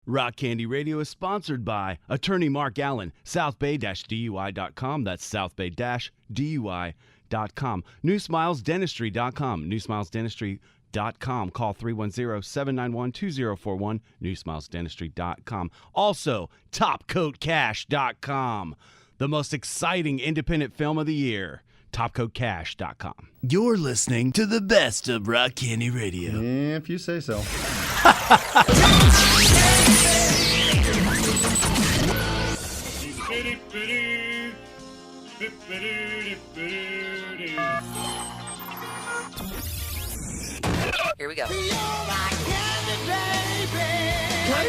Rock Candy Radio is sponsored by Attorney Mark Allen, southbay-dui.com. That's southbay-dui.com. NewSmilesDentistry.com. NewSmilesDentistry.com. Call 310-791-2041. NewSmilesDentistry.com. Also, TopCoatCash.com. The most exciting independent film of the year. TopCoatCash.com. You're listening to the best of Rock Candy Radio. If you say so. Here we go. Play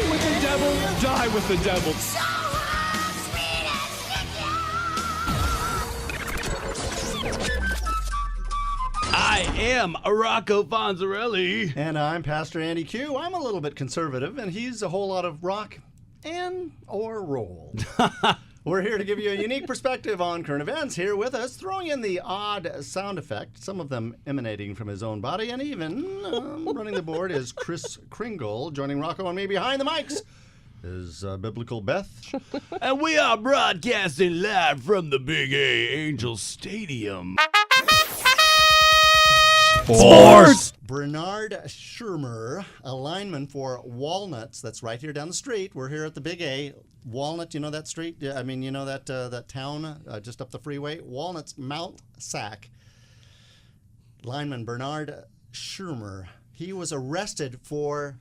with the devil, die with the devil. I am Rocco Fonzarelli. And I'm Pastor Andy Q. I'm a little bit conservative, and he's a whole lot of rock and or roll. We're here to give you a unique perspective on current events. Here with us, throwing in the odd sound effect, some of them emanating from his own body, and even running the board is Chris Kringle. Joining Rocco and me behind the mics is Biblical Beth. And we are broadcasting live from the Big A Angel Stadium. Sports! Bernard Schirmer, a lineman for Walnuts. That's right here down the street. We're here at the Big A. Walnut, you know that street? Yeah, I mean, you know that town just up the freeway? Walnuts, Mount Sac. Lineman Bernard Schirmer. He was arrested for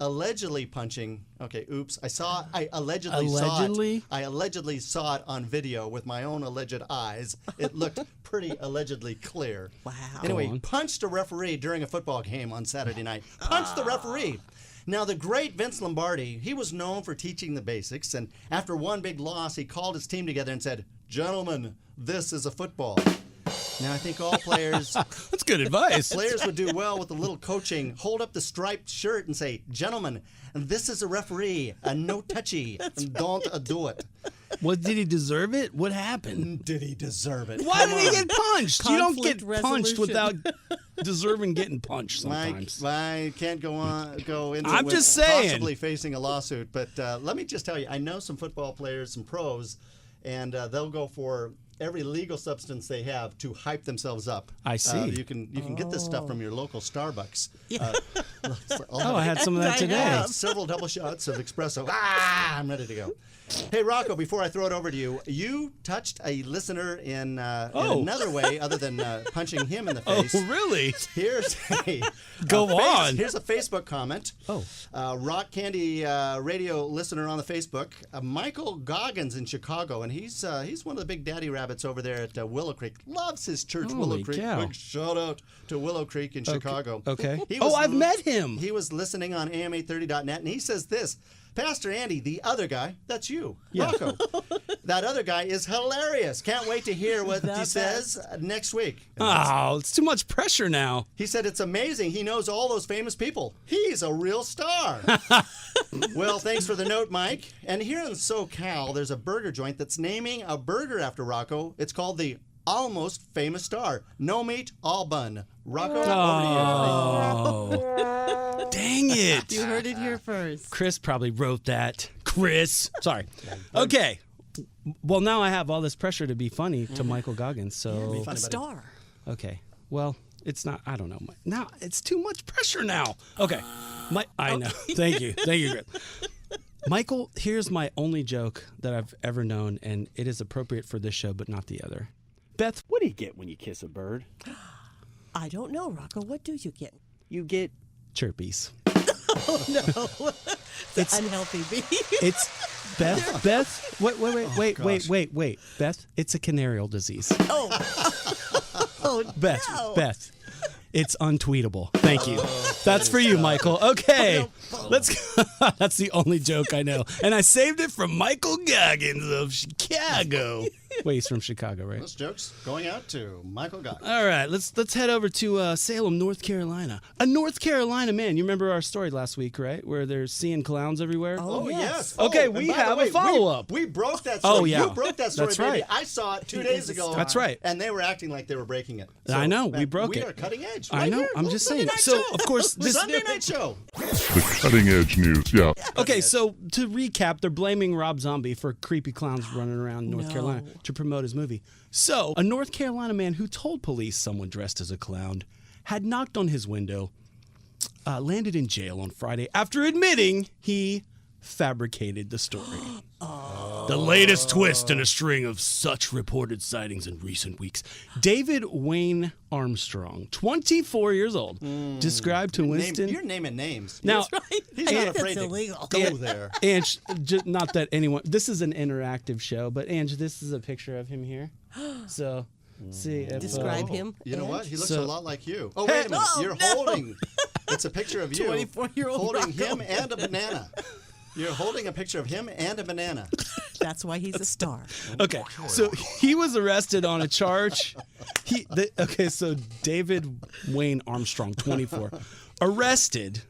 allegedly punching. Okay, oops. I allegedly saw it on video with my own alleged eyes. It looked pretty allegedly clear. Wow. Anyway, punched a referee during a football game on Saturday night. Punched the referee. Now, the great Vince Lombardi, he was known for teaching the basics, and after one big loss, he called his team together and said, "Gentlemen, this is a football." Now, I think all players... That's good advice. Players would do well with a little coaching. Hold up the striped shirt and say, "Gentlemen, this is a referee, a no touchy, and don't do it." What, did he deserve it? What happened? Did he deserve it? Why did he get punched? You don't get Conflict punched resolution. without deserving getting punched sometimes. I can't go into I'm it just with saying. possibly facing a lawsuit. But let me just tell you, I know some football players, some pros, and they'll go for every legal substance they have to hype themselves up. I see. You can get this stuff from your local Starbucks. Yeah. I had some of that I today. have. Several double shots of espresso. I'm ready to go. Hey, Rocco, before I throw it over to you, you touched a listener in another way other than punching him in the face. Oh, really? Here's Go on. Here's a Facebook comment. Oh. Rock Candy radio listener on the Facebook, Michael Goggins in Chicago, and he's one of the big daddy rabbits over there at Willow Creek. Loves his church, Holy Willow Creek. cow. Big shout out to Willow Creek in Chicago. Okay. He was I've met him. He was listening on AM830.net, and he says this. Pastor Andy, the other guy, that's you, Rocco. That other guy is hilarious. Can't wait to hear what he says next week. Oh, it's too much pressure now. He said it's amazing. He knows all those famous people. He's a real star. Well, thanks for the note, Mike. And here in SoCal, there's a burger joint that's naming a burger after Rocco. It's called the Almost Famous Star. No meat, all bun. Rocco, over to you. Oh. Dang it. You heard it here first. Chris probably wrote that. Chris. Sorry. Okay. Well, now I have all this pressure to be funny to Michael Goggins. So, Funny, A star. okay. Well, it's not, I don't know. Now, it's too much pressure now. Okay. I know. Thank you. Thank you, Chris. Michael, here's my only joke that I've ever known, and it is appropriate for this show, but not the other. Beth, what do you get when you kiss a bird? I don't know, Rocco. What do you get? You get chirpies. Oh, no. It's unhealthy bee. It's Beth. Beth. Wait. Beth. It's a canarial disease. Oh. Oh, Beth. no. Beth. It's untweetable. Thank you. That's for you, Michael. Okay. Let's. That's the only joke I know, and I saved it from Michael Goggins of Chicago. Wait, he's from Chicago, right? Those jokes going out to Michael Gott. All right, let's head over to Salem, North Carolina. A North Carolina man. You remember our story last week, right? Where they're seeing clowns everywhere. Oh, yes. Okay, and we by the have a way, follow-up. We broke that story. Oh, yeah. You broke that story, That's baby. right. I saw it 2 He days is a ago. star. That's right. And they were acting like they were breaking it. I know, we man, broke we it. are cutting edge. I Right know, here. I'm Little just Sunday saying. night So, show. of course, this- Sunday night show. The cutting edge news, yeah. Okay, so to recap, they're blaming Rob Zombie for creepy clowns running around North No. Carolina to promote his movie. So, a North Carolina man who told police someone dressed as a clown had knocked on his window, landed in jail on Friday after admitting he fabricated the story. The latest twist in a string of such reported sightings in recent weeks. David Wayne Armstrong, 24 years old, described to Winston. You're naming names. Now, He's not afraid That's to illegal. go there. Ange, not that anyone. This is an interactive show, but Ange, this is a picture of him here. So, see if Describe him. You know what? He looks So- a lot like you. Oh, Hey, wait a minute. no, You're no. holding. It's a picture of you 24-year-old holding Rocco. him and a banana. You're holding a picture of him and a banana. That's why he's a star. Okay, so he was arrested on a charge. So David Wayne Armstrong, 24, arrested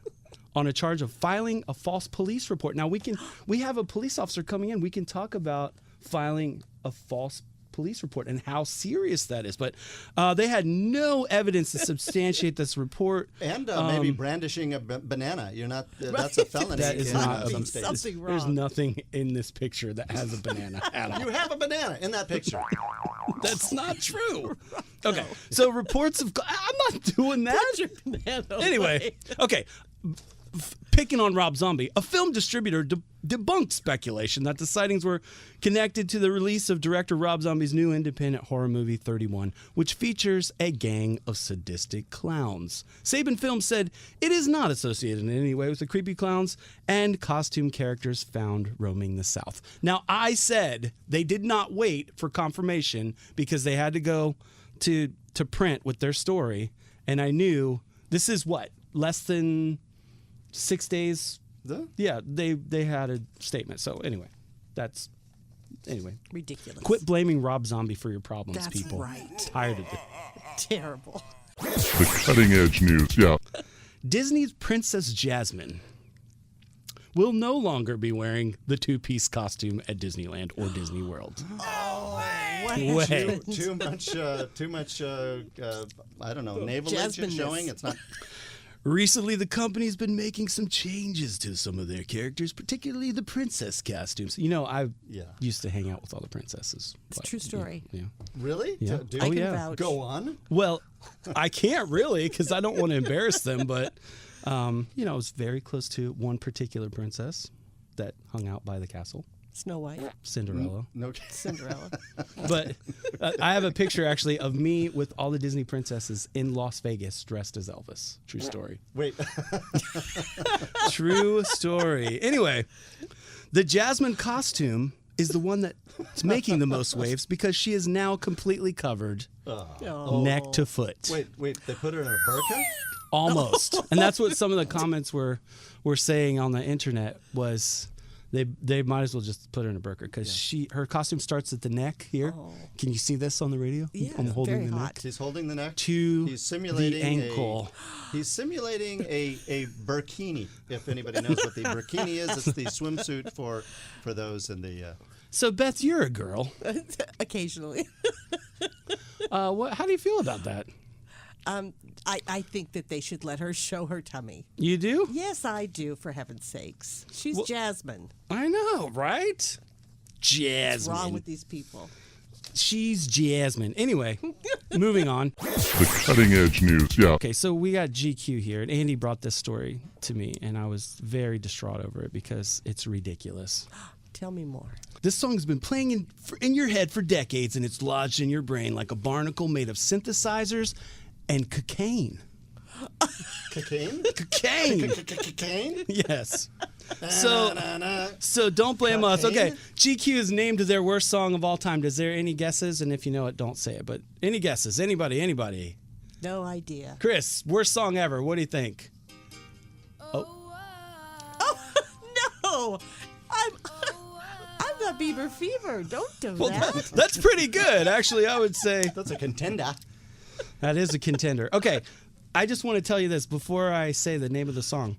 on a charge of filing a false police report. Now we have a police officer coming in. We can talk about filing a false police report and how serious that is. But they had no evidence to substantiate this report. And maybe brandishing a banana. You're not. That's a felony. That is in not some a- states. Something There's wrong. nothing in this picture that has a banana at all. You have a banana in that picture. That's not true. Okay, so reports of I'm not doing that. Put your banana Anyway, away. okay. Picking on Rob Zombie, a film distributor debunked speculation that the sightings were connected to the release of director Rob Zombie's new independent horror movie 31, which features a gang of sadistic clowns. Saban Films said it is not associated in any way with the creepy clowns and costume characters found roaming the South. Now, I said they did not wait for confirmation because they had to go to print with their story, and I knew this is what, less than 6 days. Yeah, they had a statement. So anyway, Ridiculous. quit blaming Rob Zombie for your problems, That's people. right. Tired of it. Terrible. The cutting edge news, yeah. Disney's Princess Jasmine will no longer be wearing the two-piece costume at Disneyland or Disney World. What Wait. happened? Too much. I don't know. Navel Jasmine-ness. showing. It's not. Recently, the company's been making some changes to some of their characters, particularly the princess costumes. You know, I Yeah. used to hang out with all the princesses. It's a true story. Yeah. Really? Yeah. Do I you can yeah. vouch. go on? Well, I can't really because I don't want to embarrass them, but I was very close to one particular princess that hung out by the castle, Snow White, Cinderella. No. Cinderella. But I have a picture actually of me with all the Disney princesses in Las Vegas dressed as Elvis. True story. Wait. True story. Anyway, the Jasmine costume is the one that's making the most waves because she is now completely covered Oh. neck to foot. Wait. They put her in a burqa? Almost. And that's what some of the comments were saying on the internet was they might as well just put her in a burqa because her costume starts at the neck here. Oh. Can you see this on the radio? Yeah, I'm holding very the hot. neck He's holding the neck. to He's simulating the ankle. He's simulating a burkini. If anybody knows what the burkini is, it's the swimsuit for those in the. So Beth, you're a girl. Occasionally. How do you feel about that? I think that they should let her show her tummy. You do? Yes, I do, for heaven's sakes. She's Jasmine. I know, right? What's Jasmine. wrong with these people? She's Jasmine. Anyway, moving on. The cutting edge news, yeah. Okay, so we got GQ here, and Andy brought this story to me, and I was very distraught over it because it's ridiculous. Tell me more. This song's been playing in your head for decades, and it's lodged in your brain like a barnacle made of synthesizers and cocaine. Cocaine? Cocaine! Cocaine? Yes. So don't blame us. Okay, GQ has named their worst song of all time. Is there any guesses? And if you know it, don't say it. But any guesses? Anybody? No idea. Chris, worst song ever. What do you think? No, I'm got Bieber fever. Don't do Well, that. that's pretty good, actually. I would say That's a contender. that is a contender. Okay, I just want to tell you this before I say the name of the song.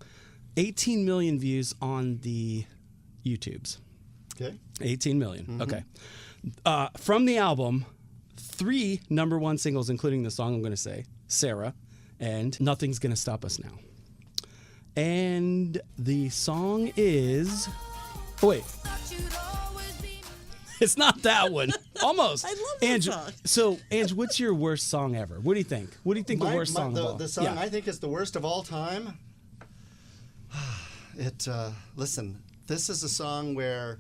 18 million views on the YouTubes. Okay. 18 million. Okay. From the album, 3 #1 singles, including the song I'm going to say, Sarah, and Nothing's Gonna Stop Us Now. And the song is. Oh, wait. It's not that one. Almost. I love that Ange, song. So, Ange, what's your worst song ever? What do you think? What do you think the worst song of all? The song Yeah. I think is the worst of all time. Listen, this is a song where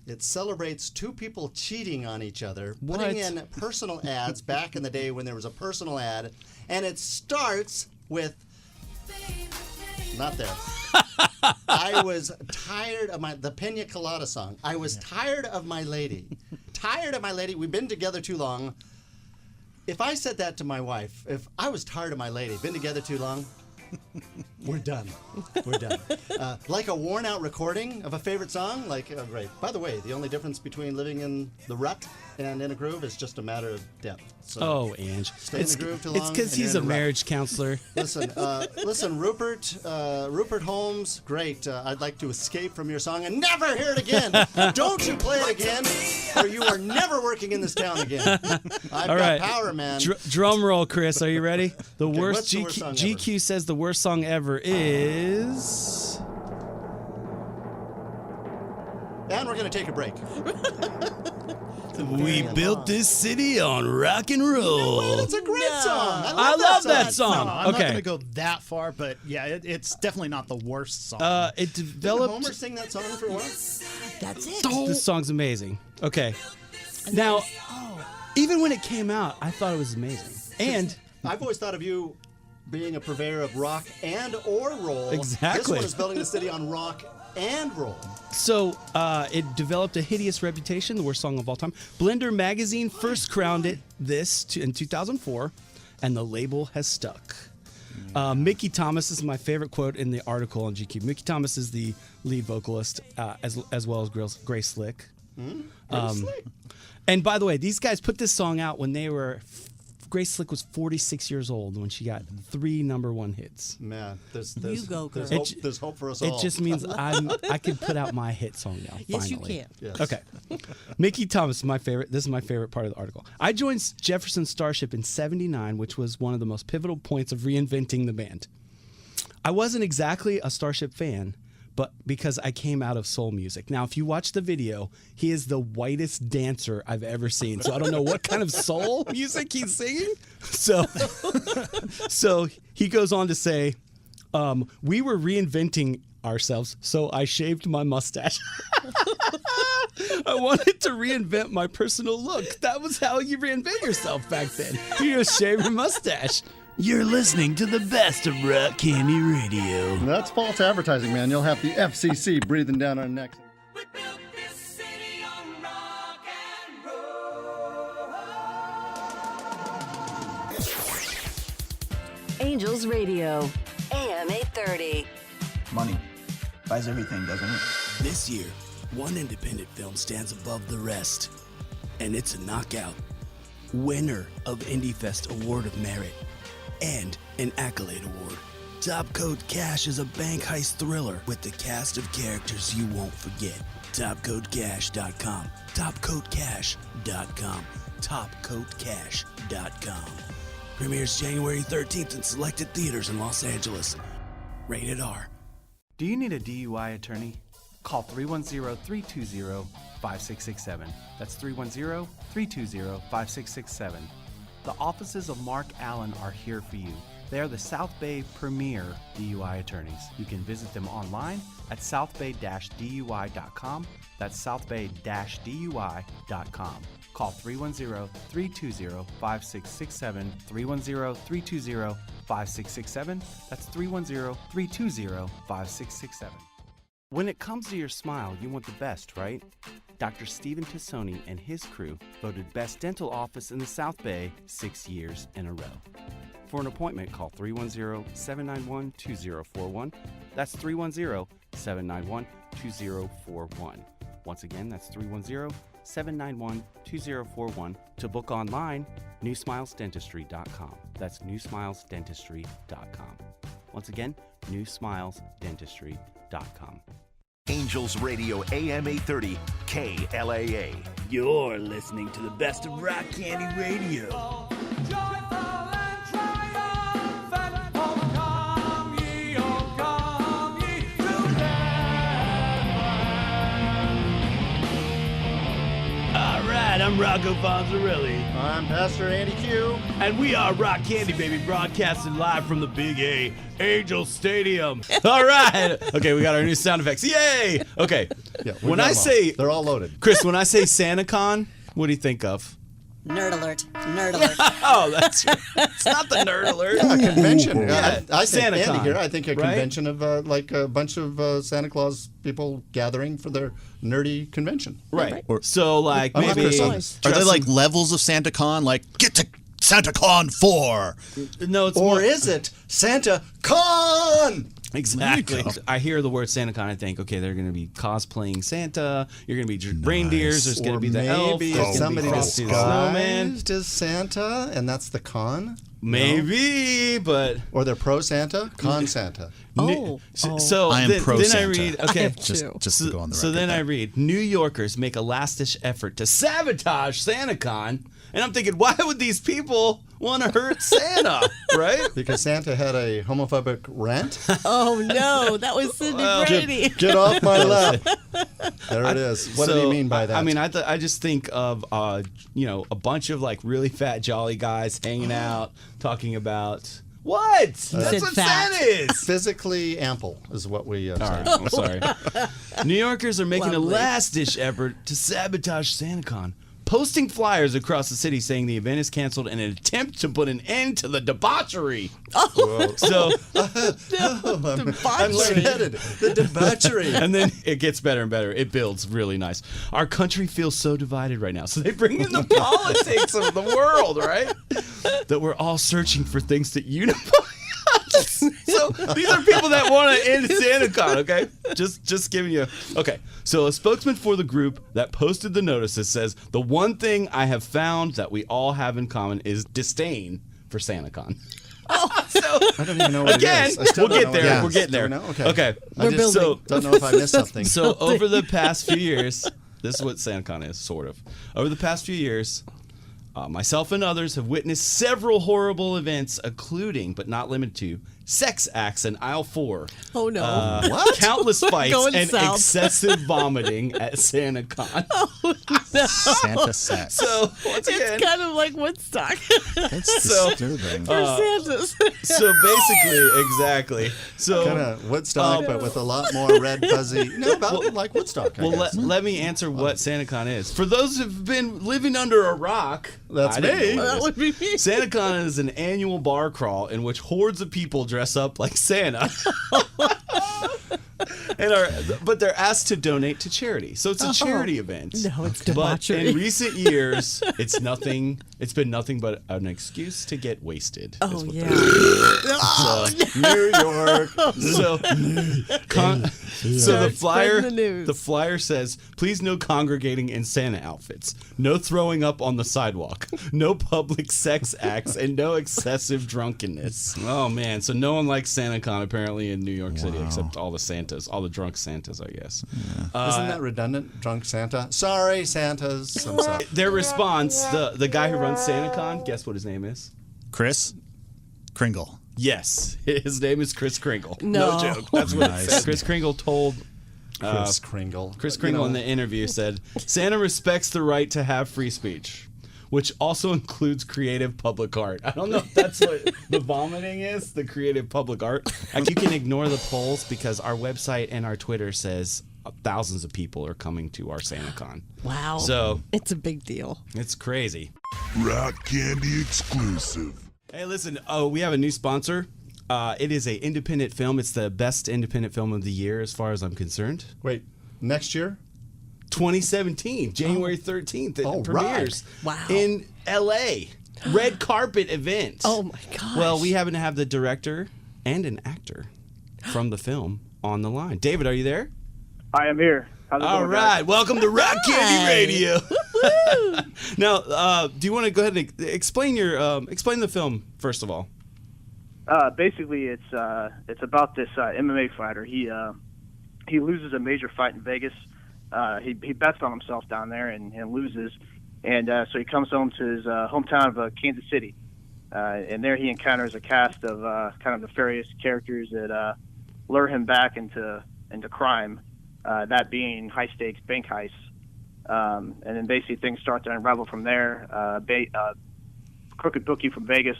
it celebrates 2 people cheating on each other, putting What? in personal ads back in the day when there was a personal ad, and it starts with not there. I was tired of the Pina Colada song. I was tired of my lady. Tired of my lady. We've been together too long. If I said that to my wife, if I was tired of my lady, been together too long, we're done. We're done. Like a worn out recording of a favorite song, right. By the way, the only difference between living in the rut and in a groove is just a matter of depth. So Oh, Ange. Stay in the groove too It's long because and he's you're a in the rut. marriage counselor. Listen, Rupert Holmes, great. I'd like to escape from your song and never hear it again. Don't you play it again, or you are never working in this town again. I've All got right. power, man. Drum roll, Chris. Are you ready? The worst what's the worst song ever? GQ says the worst song ever is. And we're going to take a break. We built this city on rock and roll. It's a great song. I love that song. No, I'm not Okay. going to go that far, but yeah, it's definitely not the worst song. It Did developed. Homer sing that song for once? That's it. This song's amazing. Okay. Now, even when it came out, I thought it was amazing. And I've always thought of you being a purveyor of rock and or roll. This Exactly. one is building the city on rock and roll. so it developed a hideous reputation, the worst song of all time. Blender magazine first crowned it in 2004, and the label has stuck. Mickey Thomas is my favorite quote in the article on GQ. Mickey Thomas is the lead vocalist, as well as Grace Slick. And by the way, these guys put this song out when they were. Grace Slick was 46 years old when she got 3 #1 hits. Man, there's You go, there's, girl. hope, there's hope for us It all. just means I can put out my hit song now. Yes, you finally. can. Yes. Okay. Mickey Thomas is my favorite. This is my favorite part of the article. I joined Jefferson Starship in '79, which was one of the most pivotal points of reinventing the band. I wasn't exactly a Starship fan, but because I came out of soul music. Now, if you watch the video, he is the whitest dancer I've ever seen. So I don't know what kind of soul music he's singing. So he goes on to say, we were reinventing ourselves, so I shaved my mustache. I wanted to reinvent my personal look. That was how you reinvent yourself back then. You just shave your mustache. You're listening to the best of Rock Candy Radio. That's false advertising, man. You'll have the FCC breathing down our necks. We built this city on rock and roll. Angels Radio, AM 830. Money buys everything, doesn't it? This year, one independent film stands above the rest, and it's a knockout. Winner of IndieFest Award of Merit and an Accolade Award. Top Coat Cash is a bank heist thriller with the cast of characters you won't forget. TopCoatCash.com. TopCoatCash.com. TopCoatCash.com. Premieres January 13th in selected theaters in Los Angeles. Rated R. Do you need a DUI attorney? Call 310-320-5667. That's 310-320-5667. The offices of Mark Allen are here for you. They are the South Bay premier DUI attorneys. You can visit them online at southbay-dui.com. That's southbay-dui.com. Call 310-320-5667, 310-320-5667. That's 310-320-5667. When it comes to your smile, you want the best, right? Dr. Stephen Tassoni and his crew voted Best Dental Office in the South Bay 6 years in a row. For an appointment, call 310-791-2041. That's 310-791-2041. Once again, that's 310-791-2041. To book online, newsmilesdentistry.com. That's newsmilesdentistry.com. Once again, newsmilesdentistry.com. Angels Radio AM 830 KLAA. You're listening to the best of Rock Candy Radio. I'm Rocco Fonzarelli. I'm Pastor Andy Q. And we are Rock Candy, baby, broadcasting live from the Big A Angel Stadium. All right. Okay, we got our new sound effects. Yay! Okay. Yeah, when I say... They're all loaded. Chris, when I say SantaCon, what do you think of? Nerd alert. Nerd alert. Oh, that's right. It's not the nerd alert. Yeah, a convention. Yeah, I think SantaCon, Andy here. I think a right? convention of like a bunch of Santa Claus people gathering for their nerdy convention. Right. So like I'm not maybe Chris. Are there like levels of SantaCon? Like get to SantaCon 4. No, it's Or more, is it Santa Con? exactly. I hear the word SantaCon, I think, okay, they're going to be cosplaying Santa. You're going to be reindeers. There's going to Or be the elf. maybe There's it's gonna be somebody Frosty the Snowman. disguised as Santa, and that's the con? Maybe, but Or they're pro Santa? Con Santa. so I am then, pro then Santa. I read. I Okay, have two. Just to go on the record. so then I there. read New Yorkers make a last-ditch effort to sabotage SantaCon, and I'm thinking, why would these people want to hurt Santa, right? Because Santa had a homophobic rant? Oh, no. That was Sidney Brady. Get off my lap. There it is. What do you mean by that? I mean, I just think of a bunch of like really fat jolly guys hanging out, talking about what? That's said what fat. Santa is. physically ample is what we All say. right, I'm sorry. New Yorkers are making Lovely. a last-ditch effort to sabotage SantaCon, posting flyers across the city saying the event is canceled in an attempt to put an end to the debauchery. So, I'm lightheaded. The debauchery. and then it gets better and better. It builds really nice. Our country feels so divided right now. So they bring in the politics of the world, right? That we're all searching for things that unify us. So these are people that want to end SantaCon, okay? Just giving you. Okay, so a spokesman for the group that posted the notices says, the one thing I have found that we all have in common is disdain for SantaCon. So, I don't even know what again, it is. I still we'll don't get know there. what it We're is. getting Do there. we know? Okay. Okay. We're building. So, Don't know if I missed something. so over the past few years, this is what SantaCon is, sort of. Over the past few years, myself and others have witnessed several horrible events, including, but not limited to, sex acts in aisle 4. Oh, no. What? Countless fights Going and south. excessive vomiting at SantaCon. Santa sex. So, once again, It's kind of like Woodstock That's so- disturbing. for Santas. so basically, exactly. So, Kind of Woodstock, but with a lot more red fuzzy. No, about like Woodstock. I well, guess. let me answer what SantaCon is. For those who've been living under a rock, That's I me. didn't know That this. would be me. SantaCon is an annual bar crawl in which hordes of people dress up like Santa. But they're asked to donate to charity. So it's a charity event. No, it's But debauchery. in recent years, it's been nothing but an excuse to get wasted. is Oh, what yeah. New York. So, so the flyer, spreading the news. the flyer says, "Please no congregating in Santa outfits, no throwing up on the sidewalk, no public sex acts, and no excessive drunkenness." Oh man, so no one likes SantaCon apparently in New York City except all the Santas, all the drunk Santas, I guess. Isn't that redundant? Drunk Santa? Sorry, Santas. I'm sorry. Their response, the guy who runs SantaCon, guess what his name is? Chris Kringle. Yes, his name is Chris Kringle. No. joke. That's what Nice. Chris Kringle told. Chris Kringle. Chris Kringle in the interview said, Santa respects the right to have free speech, which also includes creative public art. I don't know if that's what the vomiting is, the creative public art. Like, you can ignore the polls because our website and our Twitter says thousands of people are coming to our SantaCon. Wow. So it's a big deal. it's crazy. Rock Candy exclusive. Hey, listen, we have a new sponsor. It is a independent film. It's the best independent film of the year as far as I'm concerned. Wait, next year? 2017, January 13th. It Oh, premieres right. Wow. in LA. Red carpet event. Oh, my gosh. Well, we happen to have the director and an actor from the film on the line. David, are you there? I am here. How's it All going, right, guys? welcome to Rock Candy Radio. Now, do you want to go ahead and explain the film first of all? Basically, it's about this MMA fighter. He loses a major fight in Vegas. He bets on himself down there and loses, and so he comes home to his hometown of Kansas City, and there he encounters a cast of kind of nefarious characters that lure him back into crime, that being high stakes bank heists, and then basically things start to unravel from there. Crooked bookie from Vegas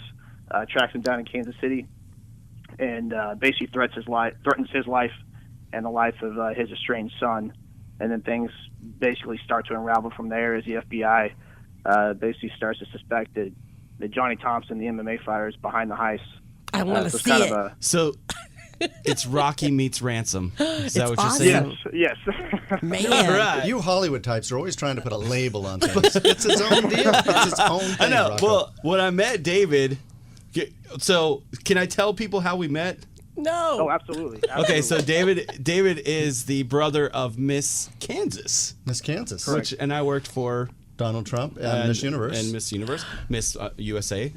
tracks him down in Kansas City, and basically threatens his life and the life of his estranged son. And then things basically start to unravel from there as the FBI basically starts to suspect that Johnny Thompson, the MMA fighter, is behind the heist. I want to see it. So it's Rocky meets Ransom. Is that what you're saying? Yes. Man. All right. You Hollywood types are always trying to put a label on things. It's its own deal. It's its own thing. I know. Rocco. Well, when I met David, so can I tell people how we met? No. Oh, absolutely. Okay, so David is the brother of Miss Kansas. Miss Kansas. And I worked for Donald Trump and Miss Universe. And Miss Universe, Miss USA.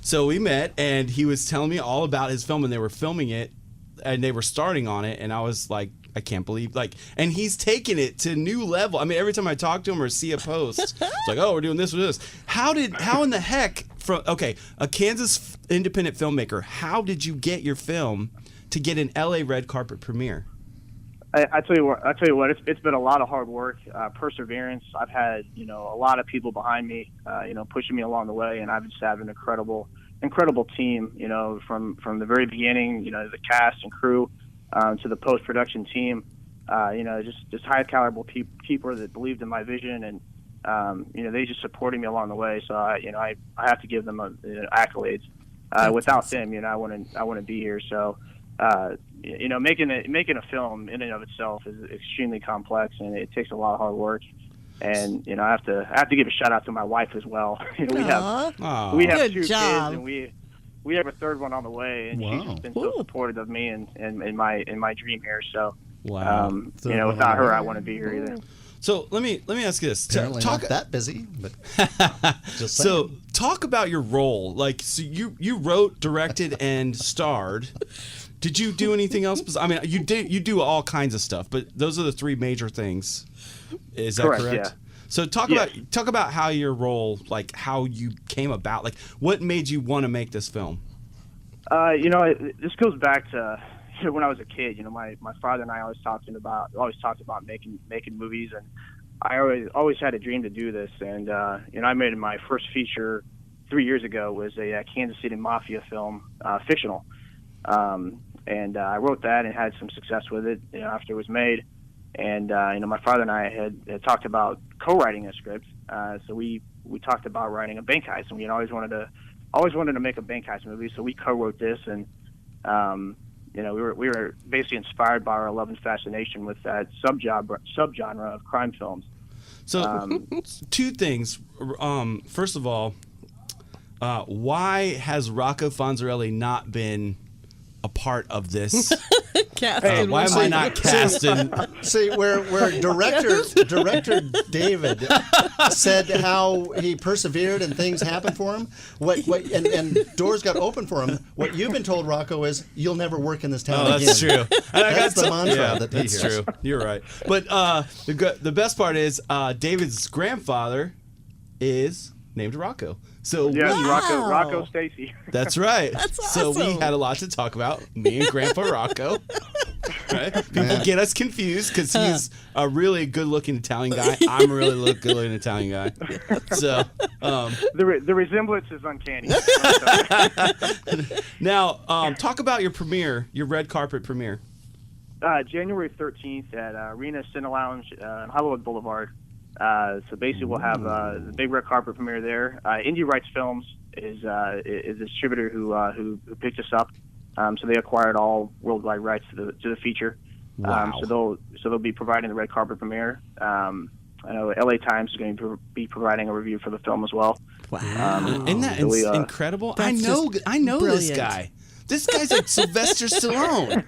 So we met, and he was telling me all about his film, and they were filming it, and they were starting on it, and I was like, I can't believe, and he's taking it to a new level. I mean, every time I talk to him or see a post, it's like, oh, we're doing this or this. How in the heck, a Kansas independent filmmaker, how did you get your film to get an LA red carpet premiere? I tell you what, it's been a lot of hard work, perseverance. I've had, a lot of people behind me, pushing me along the way, and I've just had an incredible team, from the very beginning, the cast and crew, to the post-production team, just high caliber people that believed in my vision, and they just supported me along the way. So I have to give them accolades. Without them, I wouldn't be here. So making a film in and of itself is extremely complex, and it takes a lot of hard work. And I have to give a shout out to my wife as well. We have Good 2 job. kids, and we have a third one on the way, and she's just been so supportive of me and in my dream here. So wow, without her, I wouldn't be here either. So let me ask you this. Apparently not that busy, but just saying. So talk about your role. So you wrote, directed, and starred. Did you do anything else? I mean, you do all kinds of stuff, but those are the 3 major things. Is that correct? Yeah. So talk about how your role, how you came about, what made you want to make this film? This goes back to when I was a kid. My father and I always talked about making movies, and I always had a dream to do this. And I made my first feature 3 years ago. Was a Kansas City Mafia film, fictional, and I wrote that and had some success with it. After it was made. And my father and I had talked about co-writing a script, so we talked about writing a bank heist, and we always wanted to make a bank heist movie. So we co-wrote this, and we were basically inspired by our love and fascination with that subgenre of crime films. So 2 things. First of all, why has Rocco Fonzarelli not been a part of this? Why am I not casting? See, where director David said how he persevered and things happened for him. And doors got open for him. What you've been told, Rocco, is you'll never work in this town again. That's true. That's the mantra that he that's hears. true. You're right. But the best part is David's grandfather is named Rocco. So yes, Rocco Stacy. That's right. That's So we awesome. had a lot to talk about, me and Grandpa Rocco. Right? People get us confused because he's a really good-looking Italian guy. I'm a really good-looking Italian guy. So the resemblance is uncanny. now, talk about your premiere, your red carpet premiere. January 13th at Arena Cine Lounge on Hollywood Boulevard. So basically, we'll have the big red carpet premiere there. Indie Rights Films is a distributor who picked us up. So they acquired all worldwide rights to the feature. Wow. So they'll be providing the red carpet premiere. I know LA Times is going to be providing a review for the film as well. Wow. Isn't that incredible? I That's know just this brilliant. guy. This guy's like Sylvester Stallone.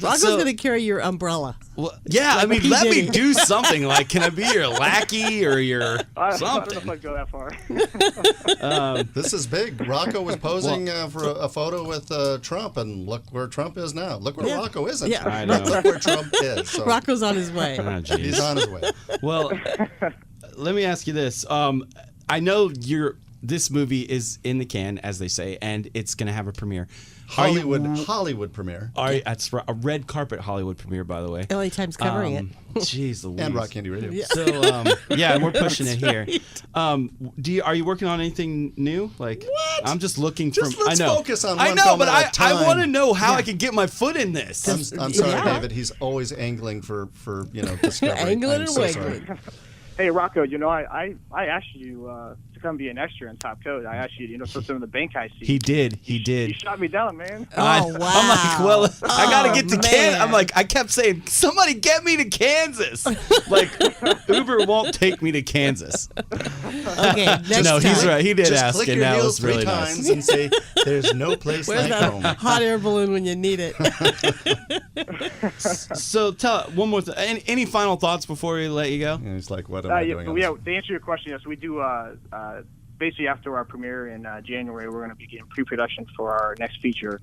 Rocco's going to carry your umbrella. Well, yeah, I mean, P. let me Diddy. do something. Like, can I be your lackey or your I don't know something? if I'd go that far. This is big. Rocco was posing for a photo with Trump, and look where Trump is now. Look where Rocco isn't. Yeah. I know. Look where Trump is. So Rocco's on his way. Oh, geez. he's on his way. Well, let me ask you this. I know this movie is in the can, as they say, and it's going to have a premiere. Hollywood premiere. That's a red carpet Hollywood premiere, by the way. LA Times covering it. Jeez Louise. And Rock Candy Radio. Yeah. So, yeah, and we're pushing it here. Are you working on anything new? Like, What? I'm just looking Just for. let's I know. focus on I one know, film but at a I time. want to know how I can get my foot in this. I'm sorry, Yeah. David. He's always angling for discovery. Angling I'm and so wiggling. sorry. Hey, Rocco, I asked you to come be an extra in Top Coat. I asked you, for some of the bank heist scenes. He did. You shot me down, man. Oh, I'm like, well, I gotta get to man. Kansas. I'm like, I kept saying, somebody get me to Kansas. Like, Uber won't take me to Kansas. Okay, next No, he's time. right. He did Just ask, click and your that heels was really 3 nice. times and say, "There's no place Where's like that home." hot air balloon when you need it? So tell one more thing. Any final thoughts before we let you go? And he's like, "What am I doing?" on Yeah, this? to answer your question, yes, we do. Basically, after our premiere in January, we're going to begin pre-production for our next feature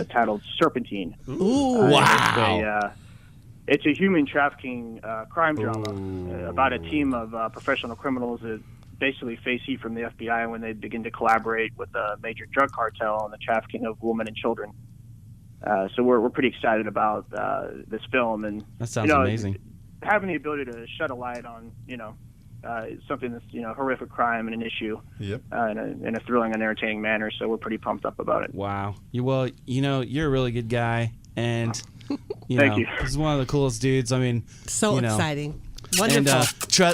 titled Serpentine. Ooh. Wow. It's a human trafficking crime drama about a team of professional criminals that basically face heat from the FBI when they begin to collaborate with a major drug cartel on the trafficking of women and children. So we're pretty excited about this film, and That sounds amazing. Having the ability to shed a light on something that's horrific crime and an issue Yep. in a thrilling and entertaining manner. So we're pretty pumped up about it. Wow. You're a really good guy, and Thank you. he's one of the coolest dudes. I mean, So And, exciting. Wonderful.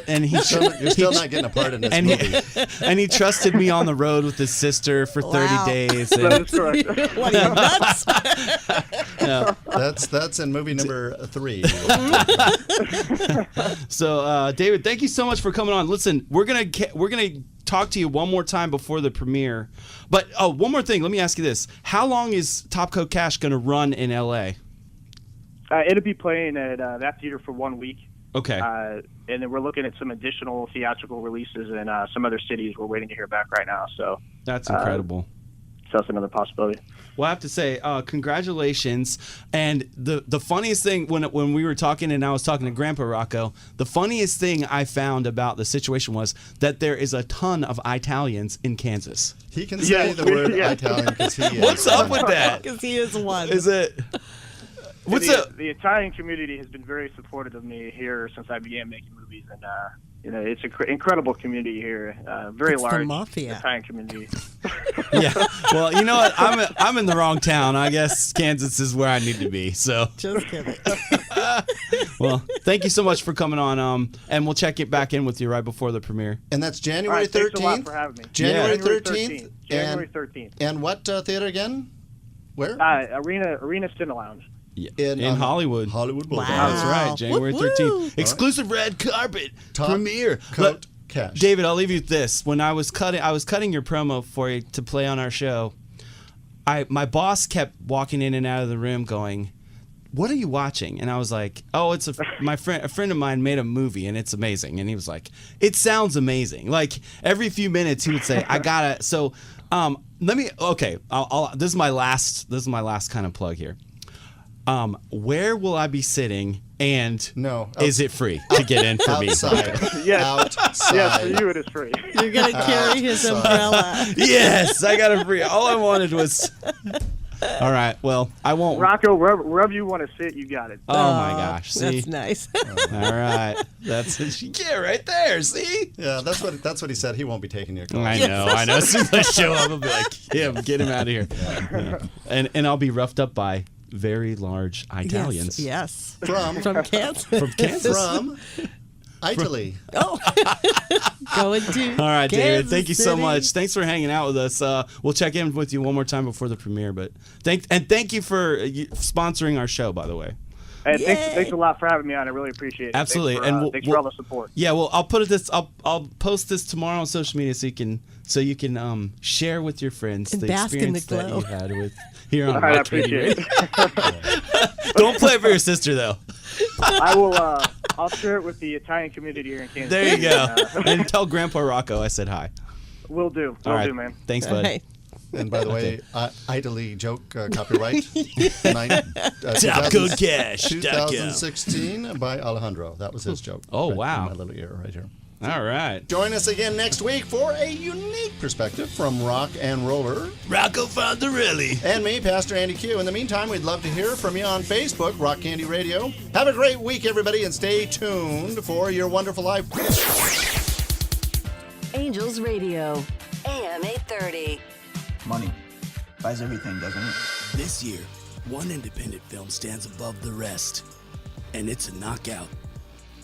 and he You're still not getting a part in this and movie. and he trusted me on the road with his sister for 30 Wow. days. That And, is correct. What are you nuts? no. That's in movie number 3. So, David, thank you so much for coming on. Listen, we're gonna talk to you one more time before the premiere. But one more thing. Let me ask you this: how long is Top Coat Cash gonna run in LA? It'll be playing at that theater for 1 week. Okay. And then we're looking at some additional theatrical releases in some other cities. We're waiting to hear back right now. So That's incredible. So that's another possibility. Well, I have to say, congratulations. And the funniest thing when we were talking and I was talking to Grandpa Rocco, the funniest thing I found about the situation was that there is a ton of Italians in Kansas. He can say the word Italian because he is. What's up with that? Because he is one. Is it? What's up? The Italian community has been very supportive of me here since I began making movies, and it's an incredible community here. Very It's the large mafia. Italian community. Yeah. Well, you know what? I'm in the wrong town. I guess Kansas is where I need to be. So. Just kidding. Well, thank you so much for coming on. And we'll check it back in with you right before the premiere. And that's All January right, 13th. thanks a lot for having me. January Yeah. 13th. January 13th. And what theater again? Where? Arena Cine Lounge. In Hollywood. Hollywood Boulevard. Wow. That's right. January Woo-woo. 13th. Exclusive red carpet Top premiere. Coat Cash. David, I'll leave you with this. When I was cutting your promo for you to play on our show, my boss kept walking in and out of the room going, "What are you watching?" And I was like, "Oh, it's a friend of mine made a movie and it's amazing." And he was like, "It sounds amazing." Like every few minutes he would say, "I gotta." So, let me. Okay, this is my last kind of plug here. Where will I be sitting? And is it free to get in for me? Outside. Yes. Outside. Yes, for you it is free. You're going to carry his umbrella. Yes, I got it free. All I wanted was. All right. Well, I won't. Rocco, wherever you want to sit, you got it. Oh my gosh! See, That's nice. all right, that's it. Yeah, right there. See, Yeah, that's what he said. He won't be taking your call. I know. As soon as I show up, I'll be like, "Yeah, get him out of here." Yeah. And I'll be roughed up by very large Italians. Yes. From Kansas. From Kansas. From Italy. Oh. Going to All right, David. Kansas Thank you so City. much. Thanks for hanging out with us. We'll check in with you one more time before the premiere. But thank you for sponsoring our show, by the way. Hey, thanks a lot for having me on. I really appreciate it. Absolutely, Thanks for all the support. Yeah, well, I'll post this tomorrow on social media so you can share with your friends And the bask in the experience that glow. you had with here on All right, I Rock Candy appreciate Radio. Don't play it for your sister though. I will. I'll share it with the Italian community here in Kansas. There you City. go. And tell Grandpa Rocco I said hi. Will do. All right. Do, man. Thanks, bud. Right. And by the way, idly joke copyright. Top Code Cash. 2016 by Alejandro. That was his joke. Oh, right wow. in my little ear right here. All right. Join us again next week for a unique perspective from rock and roller. Rocco Fondarelli. And me, Pastor Andy Q. In the meantime, we'd love to hear from you on Facebook, Rock Candy Radio. Have a great week, everybody, and stay tuned for your wonderful life. Angels Radio, AM 830. Money buys everything, doesn't it? This year, one independent film stands above the rest, and it's a knockout.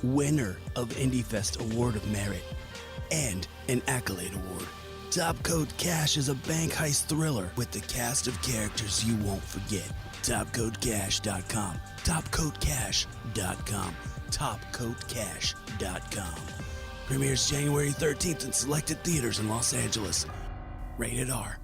Winner of IndieFest Award of Merit and an Accolade Award. Top Code Cash is a bank heist thriller with the cast of characters you won't forget. TopCodeCash.com. TopCodeCash.com. TopCodeCash.com. Premieres January 13th in selected theaters in Los Angeles. Rated R.